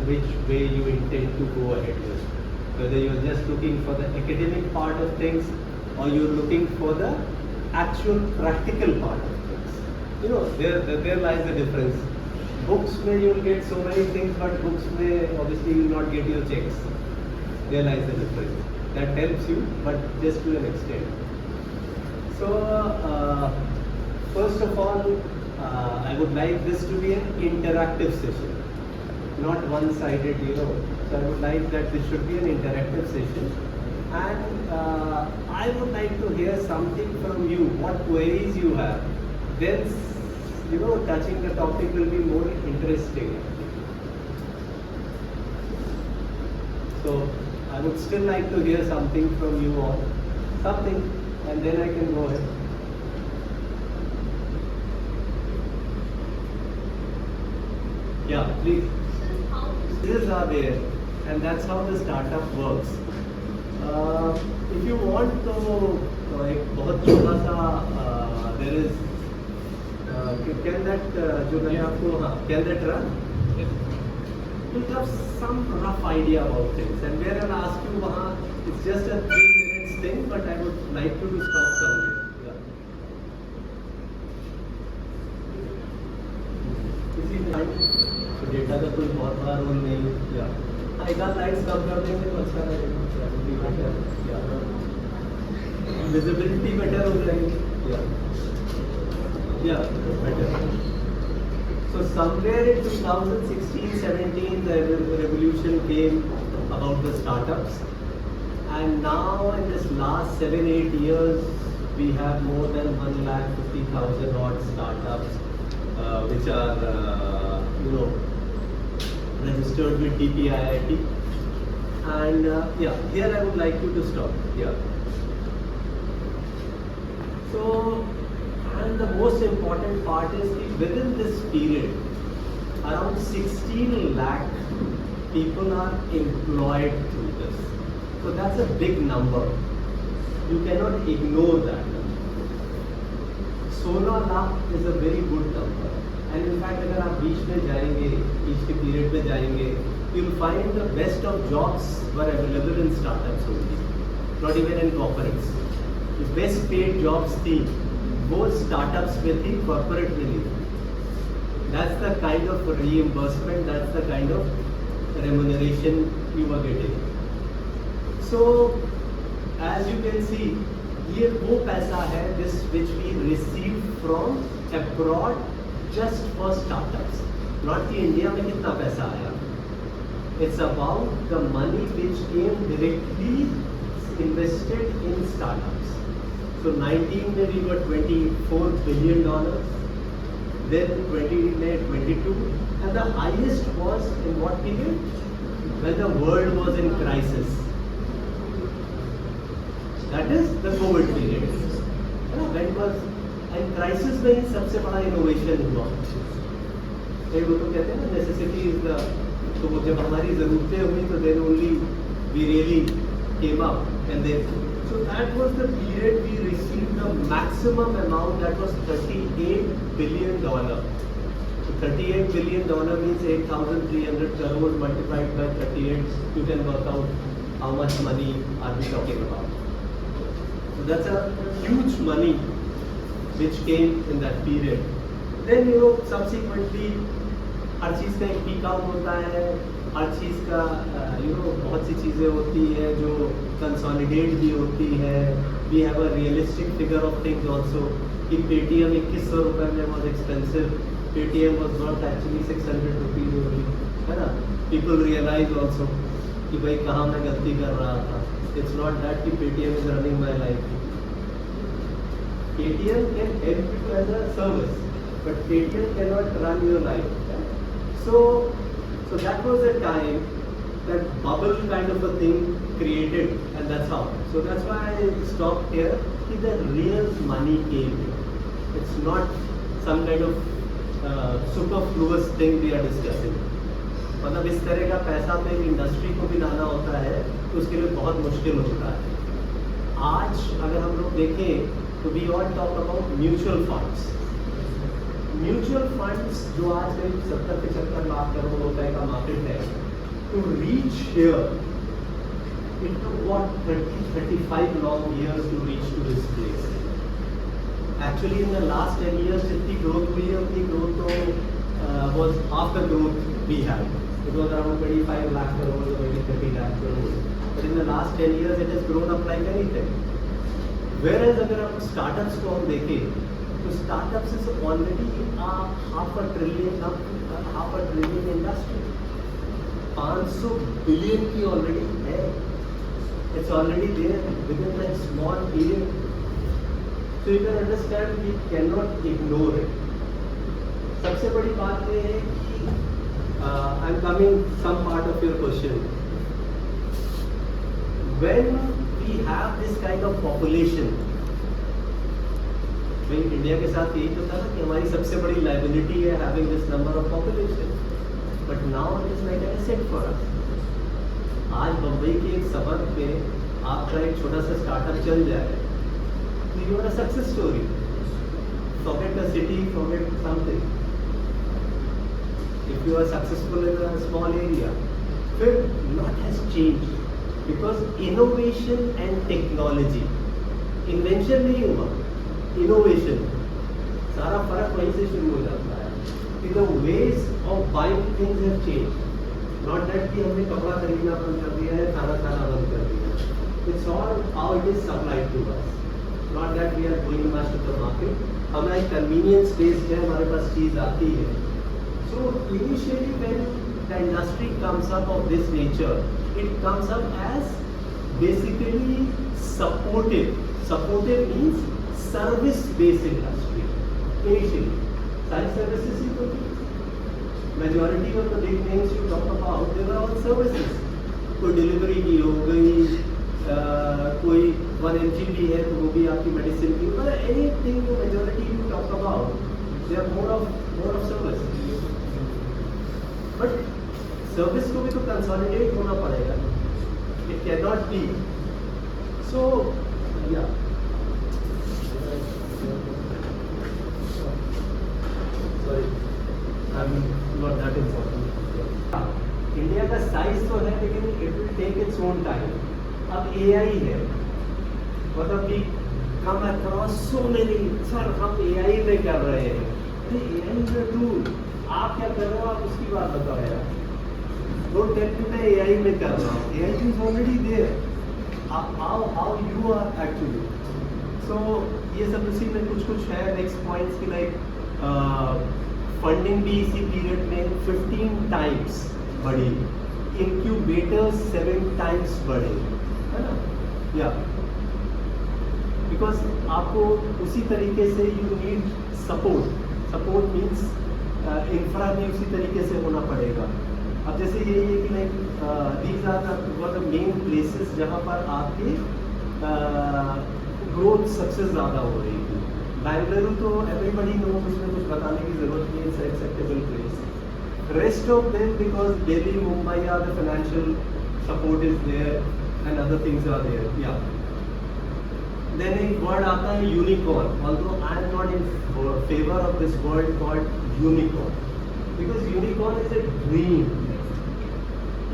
which way you intend to go ahead with. Whether you're just looking for the academic part of things or you're looking for the actual practical part of things. You know, there lies the difference. Books may you'll get so many things, but books may obviously you will not get your checks. There lies the difference. That helps you, but just to an extent. So, first of all, I would like this to be an interactive session, not one-sided, you know. So I would like that this should be an interactive session. And I would like to hear something from you, what queries you have. Then, you know, touching the topic will be more interesting. So I would still like to hear something from you all, something, and then I can go ahead. Yeah, please. These are there, and that's how the startup works. If you want to, एक बहुत छोटा सा there is can that जो मैंने आपको हाँ can that run? You have some rough idea about things, and where I'll ask you वहाँ it's just a 3 minutes thing, but I would like you to stop somewhere. इसी तो data का कोई बहुत बड़ा रोल नहीं है. एक आध लाइट्स कम कर देंगे तो अच्छा रहेगा. विजिबिलिटी बेटर हो जाएगी. Yeah, better. So somewhere in 2016-17 the revolution came about the startups, and now in this last 7-8 years we have more than 150,000 odd startups which are you know, registered with DPIIT. And yeah, here I would like you to stop. Yeah. So, and the most important part is that within this period, around 16 lakh people are employed through this. So that's a big number. You cannot ignore that. 16 lakh is a very good number. And in fact, अगर आप बीच में जाएंगे, बीच के period में जाएंगे, you'll find the best of jobs were available in startups only, not even in corporates. The best paid jobs थी, वो startups में थी, corporate में नहीं. That's the kind of reimbursement, that's the kind of remuneration you were getting. So, as you can see, ये वो पैसा है this which we receive from abroad just for startups. Not कि इंडिया में कितना पैसा आया. It's about the money which came directly invested in startups. So 19 में we got $24 billion. Then 20 में 22, and the highest was in what period? When the world was in crisis. That is the COVID period. When was and crisis में ही सबसे बड़ा innovation हुआ. वो तो कहते हैं ना necessity is the, तो वो जब हमारी ज़रूरतें हुई तो then only we really came up, and then so that was the period we received the maximum amount, that was $38 billion. So $38 billion means 8,300 crores multiplied by 38. You can work out how much money are we talking about. So that's a huge money which came in that period. Then you know subsequently हर चीज़ का एक peak out होता है, हर चीज़ का you know बहुत सी चीज़ें होती है जो कंसोलिडेट भी होती है. We have a realistic figure of things also कि Paytm 2100 रुपये में was expensive. Paytm was not actually 600 rupees only, है ना. People realize also कि भाई कहाँ मैं गलती कर रहा था. It's not that कि Paytm is running my life. Paytm can help you as a service, but Paytm cannot run your life. So that was the time that bubble kind of a thing created, and that's how. So that's why I stopped here. The real money came here. It's not some kind of superfluous thing we are discussing. मतलब इस तरह का पैसा तो एक industry को भी लाना होता है तो उसके लिए बहुत मुश्किल होता है. आज अगर हम लोग देखें तो we all talk about mutual funds. Mutual funds जो आज करीब 70-75 लाख करोड़ रुपए का मार्केट है, to reach here, it took what 30-35 long years to reach to this place. Actually, in the last 10 years, जितनी growth हुई है, उतनी growth तो was half the growth we had. It was around 25 lakh crores or maybe 30 lakh crores. But in the last 10 years, it has grown up like anything. Whereas अगर आप startups को हम देखें, तो startups is already a half a trillion industry. 500 billion की already है. It's already there within that small period. So you can understand we cannot ignore it. सबसे बड़ी बात ये है कि I'm coming some part of your question. When we have this kind of population, भाई India के साथ यही तो था ना कि हमारी सबसे बड़ी liability है having this number of population. But now it is like an asset for us. आज बम्बई के एक सबर्ब में आपका एक छोटा सा स्टार्टअप चल जाए तो you are a success story. Forget the city, forget something. If you are successful in a small area, फिर lot has changed because innovation and technology. Invention नहीं हुआ, innovation. सारा फर्क वहीं से शुरू हो जाता है. The ways of buying things have changed. Not that कि हमने कपड़ा खरीदना बंद कर दिया है, खाना खाना बंद कर दिया है. It's all how it is supplied to us. Not that we are going much to the market. हमारा एक convenience space है, हमारे पास चीज आती है. So initially when the industry comes up of this nature, it comes up as basically supportive. Supportive means service-based industry. Initially, सारी services ही तो थी. Majority of the big names you talk about, they were all services. कोई delivery की हो गई, कोई 1 mg भी है तो वो भी आपकी मेडिसिन की, but anything the majority you talk about, they are more of service. But service को भी तो consolidate होना पड़ेगा. It cannot be. So yeah. Sorry, I'm not that important. India का साइज तो है लेकिन it will take its own time. अब AI है, मतलब कि come across so many, sir हम AI में कर रहे हैं. अरे AI इज अ टूल. आप क्या कर रहे हो, आप उसकी बात बताओ यार. डोंट टेल मी मैं AI में कर रहा हूँ. AI is already there. How you are actually. So ये सब उसी में कुछ है. नेक्स्ट पॉइंट्स की लाइक फंडिंग भी इसी पीरियड में 15 टाइम्स बढ़ी, इंक्यूबेटर्स 7 टाइम्स बढ़े, है ना. या बिकॉज आपको उसी तरीके से you need support means infra भी उसी तरीके से होना पड़ेगा. अब जैसे यही है कि like these are the main places जहाँ पर आपकी ग्रोथ सबसे ज़्यादा हो रही थी. बेंगलुरु तो एवरीबडी नोज, उसमें कुछ बताने की जरूरत नहीं. It's acceptable place. Rest of them because Delhi, Mumbai are the financial support is there and other things are there. Yeah. Then एक word आता है unicorn. Although I am not in favor of this word called unicorn because unicorn is a dream.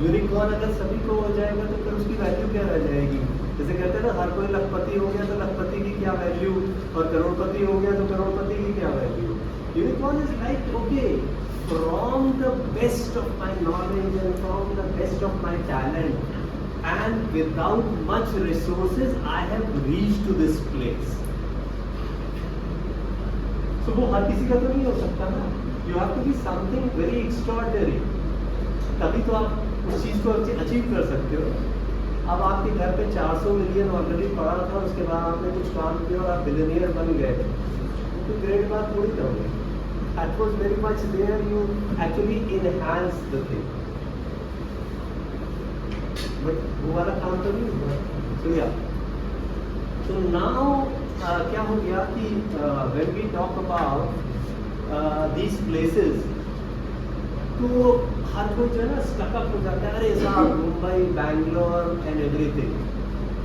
Unicorn अगर सभी को हो जाएगा तो फिर उसकी वैल्यू क्या रह जाएगी. जैसे कहते हैं ना, हर कोई लखपति हो गया तो लखपति की क्या वैल्यू, और करोड़पति हो गया तो करोड़पति की क्या value. Unicorn is like okay, from the best of my knowledge and from the best of my talent and without much resources I have reached to this place. So वो हर किसी का तो नहीं हो सकता ना. You have to be something very extraordinary. तभी तो आप उस चीज़ को अचीव कर सकते हो. अब आपके घर पे 400 मिलियन ऑलरेडी पड़ा था, उसके बाद आपने कुछ काम किया और आप बिलियनियर बन गए, तो ग्रेट बात थोड़ी करोगे. That was very much there. You actually enhance the thing. But वो वाला काम तो नहीं हुआ. So yeah. So now क्या हो गया कि when we talk about these places, तो हर कोई जो है ना स्टकअप हो जाता है. अरे साहब Mumbai, Bangalore and everything.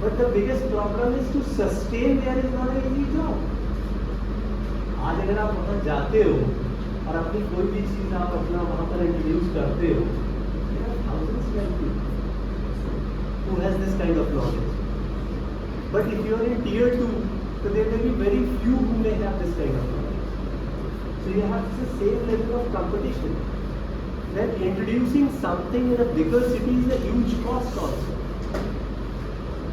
But the biggest problem is to sustain there is not an easy job. आज अगर आप वहाँ जाते हो और अपनी कोई भी चीज़ आप अपना वहाँ पर इंट्रोड्यूस करते हो, thousands can has this kind of knowledge. But if you are in tier 2, so there will be very few who may have this kind of knowledge. So you have the same level of competition. Then introducing something in a bigger city is a huge cost also.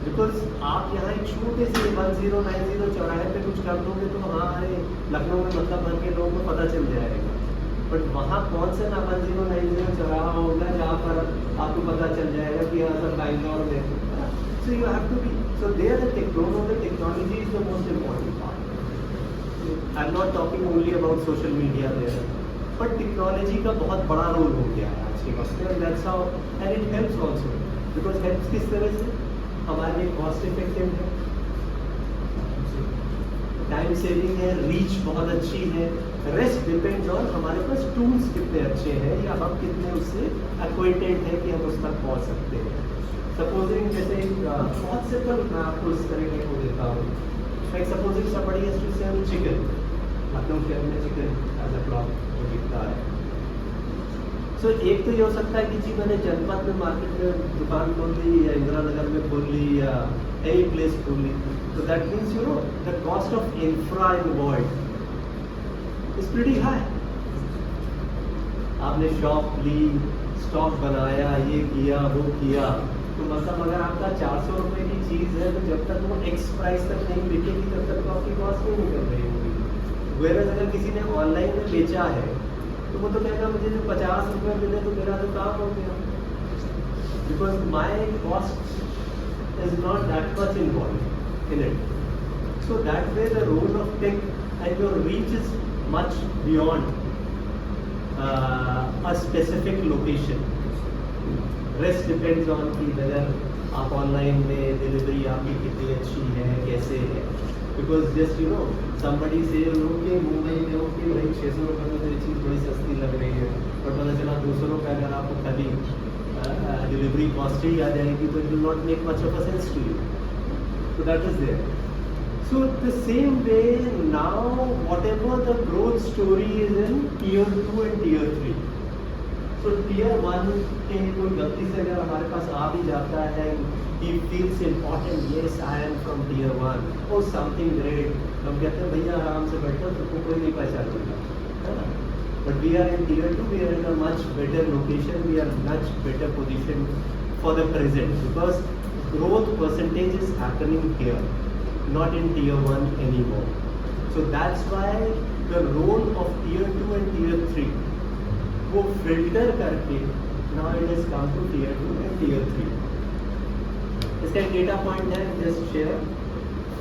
Because आप यहाँ एक छोटे से 1090 चौराहे पे कुछ कर दोगे तो हाँ अरे लखनऊ में मतलब भर के लोगों को पता चल जाएगा, बट वहाँ कौन सा ना 1090 चौराहा होगा जहाँ पर आपको पता चल जाएगा कि यहाँ सब बैंगलोर में. So you have to be, so there the technology is the most important part. I'm not talking only about social media there, but technology का बहुत बड़ा रोल हो गया है आज के वक्त में. That's how, and it helps also, because helps किस तरह से हमारे लिए कॉस्ट इफेक्टिव है, टाइम सेविंग है, रीच बहुत अच्छी है. रेस्ट डिपेंड्स ऑन हमारे पास टूल्स कितने अच्छे हैं या हम कितने उससे एक्वाइंटेड हैं कि हम उस तक पहुंच सकते हैं. सपोजिंग जैसे बहुत सिंपल मैं आपको इस तरह को देता हूँ. Like supposing somebody has to sell chicken, Lucknow शहर में चिकन एज अ ब्लॉक बिकता है. सो एक तो ये हो सकता है कि जी मैंने जनपद में मार्केट में दुकान खोल ली या इंदिरा नगर में खोल ली या एनी प्लेस खोल ली, तो that means you know the cost of infra involved is pretty high. आपने शॉप ली, स्टॉक बनाया, ये किया वो किया, तो मतलब अगर आपका 400 रुपये की चीज़ है तो जब तक वो एक्स प्राइस तक नहीं बिकेगी तब तक तो आपकी कॉस्ट नहीं निकल रही होगी. वेरएज़ अगर किसी ने ऑनलाइन में बेचा है तो वो तो कहेगा मुझे जो 50 रुपये मिले तो मेरा तो काम हो गया, because my cost is not that much involve in it. So that way the role of tech and your reach is much beyond a specific location. Rest depends on कि अगर आप ऑनलाइन में डिलीवरी आपकी कितनी अच्छी है, कैसे है. Because just you know somebody से लोग के मुंबई में हो कि भाई 600 रुपये में मेरी चीज़ बड़ी सस्ती लग रही है, बट पता चला 200 रुपये अगर आपको खाली डिलीवरी कॉस्ट ही आ जाएगी तो it will not make much of a sense to you. So that is there. So the same way now whatever the growth story is in tier 2 and tier 3. So tier 1 के कोई गलती से अगर हमारे पास आ भी जाता है, he feels important, yes I am from tier 1 or something great, हम कहते हैं भैया आराम से बैठो तुमको कोई नहीं पहचानेगा, है ना. But we are in tier 2, we are in a much better location, we are much better position for the present because growth percentage is happening here, not in tier 1 anymore. So that's why the role of tier 2 and tier 3 वो filter करके now it has come to tier 2 and tier 3. इसका एक data point है, just share.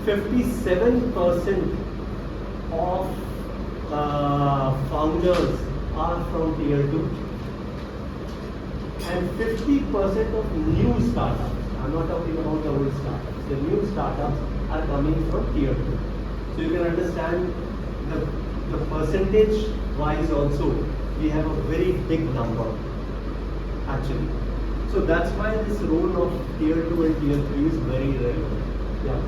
57% of founders are from tier 2 and 50% of new startups, I'm not talking about the old startups, the new startups are coming from tier 2. So you can understand the percentage wise also we have a very big number actually. So that's why this role of tier 2 and tier 3 is very relevant. Yeah.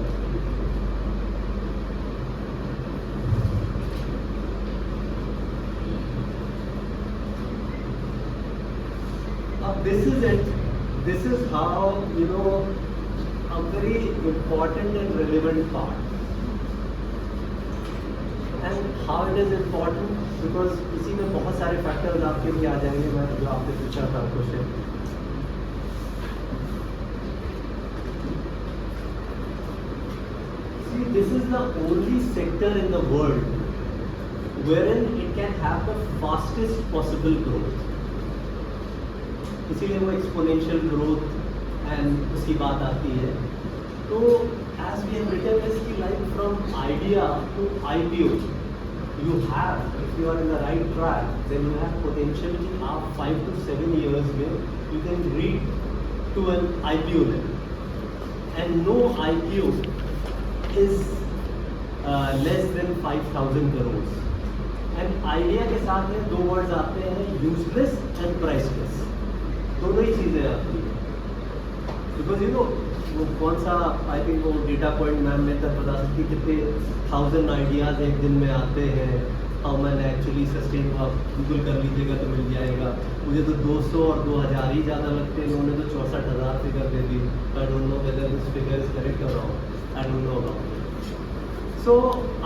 This is it. This is how, you know, a very important and relevant part. And how it is important because इसी में बहुत सारे factors आपके भी आ जाएंगे. मैं जो आपने पूछा था question, this is the only sector in the world wherein it can have the fastest possible growth. इसीलिए वो exponential growth and उसकी बात आती है. तो as we have written this की like from idea to IPO, you have, if you are in the right track, then you have potential कि आप 5 to 7 years में you can reach to an IPO level. And no IPO is less than 5,000 crores. And idea के साथ में दो words आते हैं, useless and priceless. दोनों ही चीज़ें आती हैं. Because you know वो कौन सा आई थिंक वो डेटा पॉइंट मैम ने तब बता सकती कितने 1000 आइडियाज़ एक दिन में आते हैं, हाउ मैंने एक्चुअली सस्टेन हुआ, गूगल कर लीजिएगा तो मिल जाएगा। मुझे तो 200 और 2000 ही ज़्यादा लगते हैं, इन्होंने तो 64,000 फिगर दे दी। I don't know whether this figure is correct और wrong, I don't know about it. So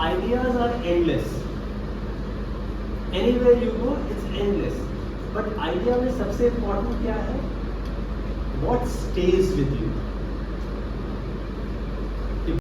ideas are endless, anywhere you go it's endless. But idea में सबसे इम्पोर्टेंट क्या है? What stage with you.